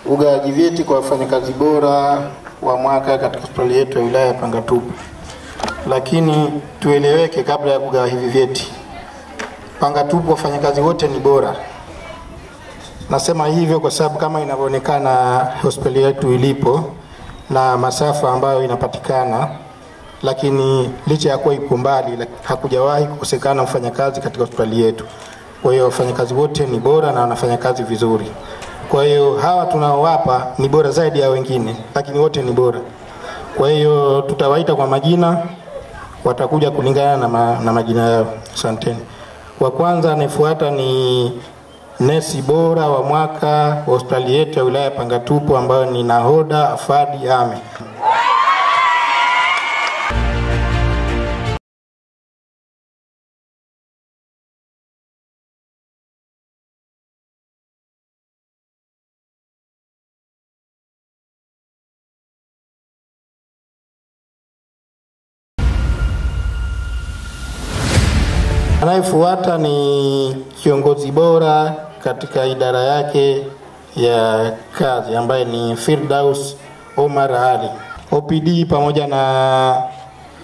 ugawaji vyeti kwa wafanyakazi bora wa mwaka katika hospitali yetu ya wilaya ya Pangatupu. Lakini tueleweke kabla ya kugawa hivi vyeti, Pangatupu wafanyakazi wote ni bora. Nasema hivyo kwa sababu kama inavyoonekana hospitali yetu ilipo na masafa ambayo inapatikana, lakini licha ya kuwa ipo mbali, hakujawahi kukosekana mfanyakazi katika hospitali yetu. Kwa hiyo wafanyakazi wote ni bora na wanafanya kazi vizuri. Kwa hiyo hawa tunaowapa ni bora zaidi ya wengine, lakini wote ni bora. Kwa hiyo tutawaita kwa majina, watakuja kulingana na majina yao. Asanteni. Wa kwanza anayefuata ni nesi bora wa mwaka wa hospitali yetu ya wilaya ya Pangatupu ambayo ni Nahoda Afadi Ame. Anayefuata ni kiongozi bora katika idara yake ya kazi ambaye ni Firdaus Omar Ali, OPD pamoja na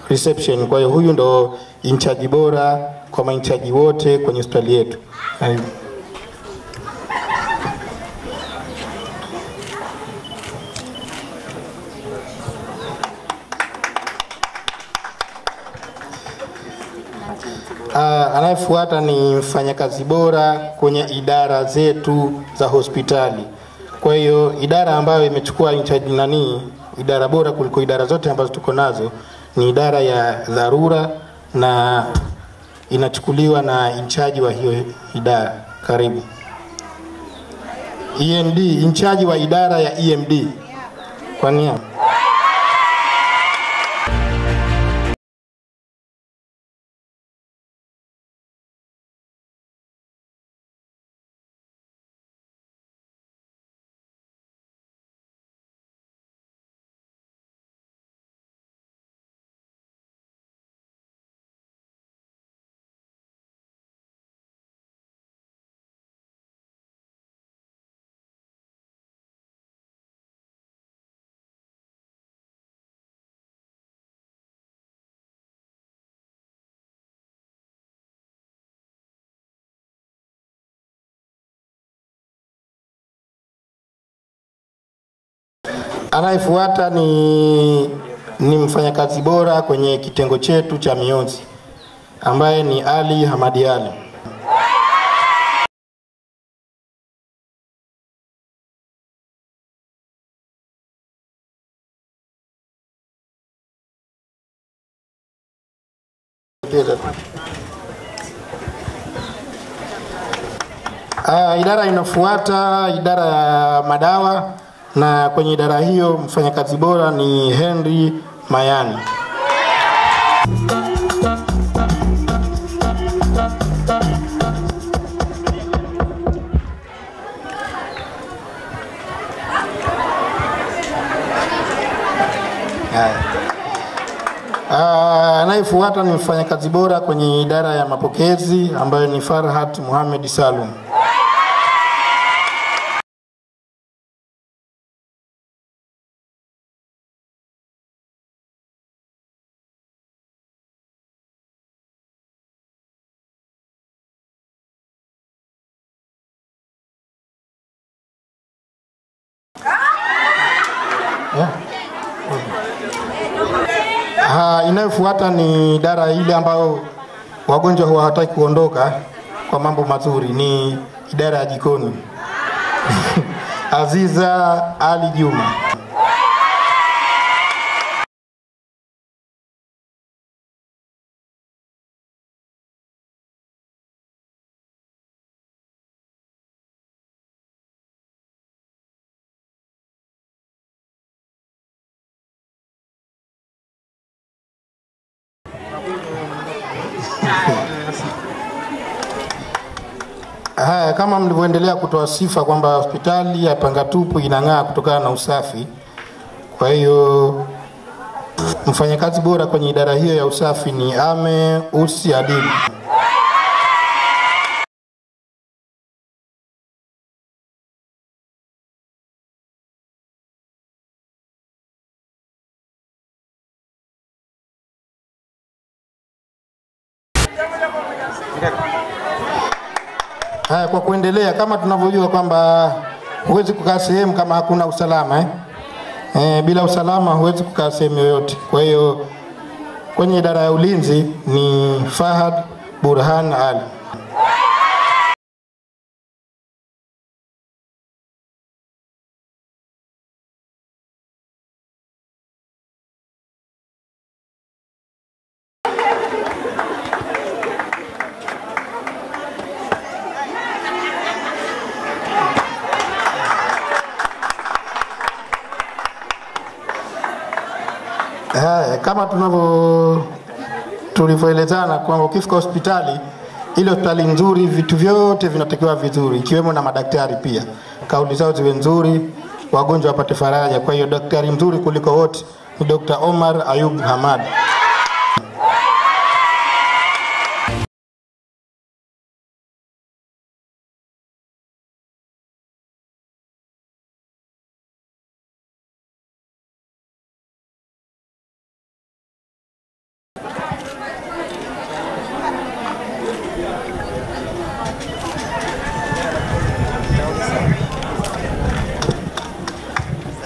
reception. Kwa hiyo huyu ndo in-charge bora kwa ma-in-charge wote kwenye hospitali yetu. Anayefuata ni mfanyakazi bora kwenye idara zetu za hospitali. Kwa hiyo idara ambayo imechukua in-charge idara bora kuliko idara zote ambazo tuko nazo ni idara ya dharura, na inachukuliwa na in-charge wa hiyo idara. Karibu. EMD, in-charge wa idara ya EMD. Kwa nia. Anayefuata ni mfanyakazi bora kwenye kitengo chetu cha mionzi ambaye ni Ali Hamadi Ali. Idara inafuata idara ya madawa, na kwenye idara hiyo mfanyakazi bora ni Henry Mayani. Anayefuata ni mfanyakazi bora kwenye idara ya mapokezi ambayo ni Farhat Muhammad Salum. Inayofuata ni idara ile ambayo wagonjwa hawataki kuondoka kwa mambo mazuri, ni idara ya jikoni. Aziza Ali Juma. Kama mlivyoendelea kutoa sifa kwamba hospitali ya Pangatupu inang'aa kutokana na usafi, kwa hiyo mfanyakazi bora kwenye idara hiyo ya usafi ni Ame Usi Adili. Haya, kwa kuendelea, kama tunavyojua kwamba huwezi kukaa sehemu kama hakuna usalama bila usalama huwezi kukaa sehemu yoyote. Kwa hiyo kwenye idara ya ulinzi ni Fahad Burhan Ali. Kama tulivyoelezana kwamba ukifika hospitali, ile hospitali nzuri, vitu vyote vinatakiwa vizuri, ikiwemo na madaktari pia. Kauli zao ziwe nzuri, wagonjwa wapate faraja. Kwa hiyo daktari mzuri kuliko wote ni Dr. Omar Ayub Hamad.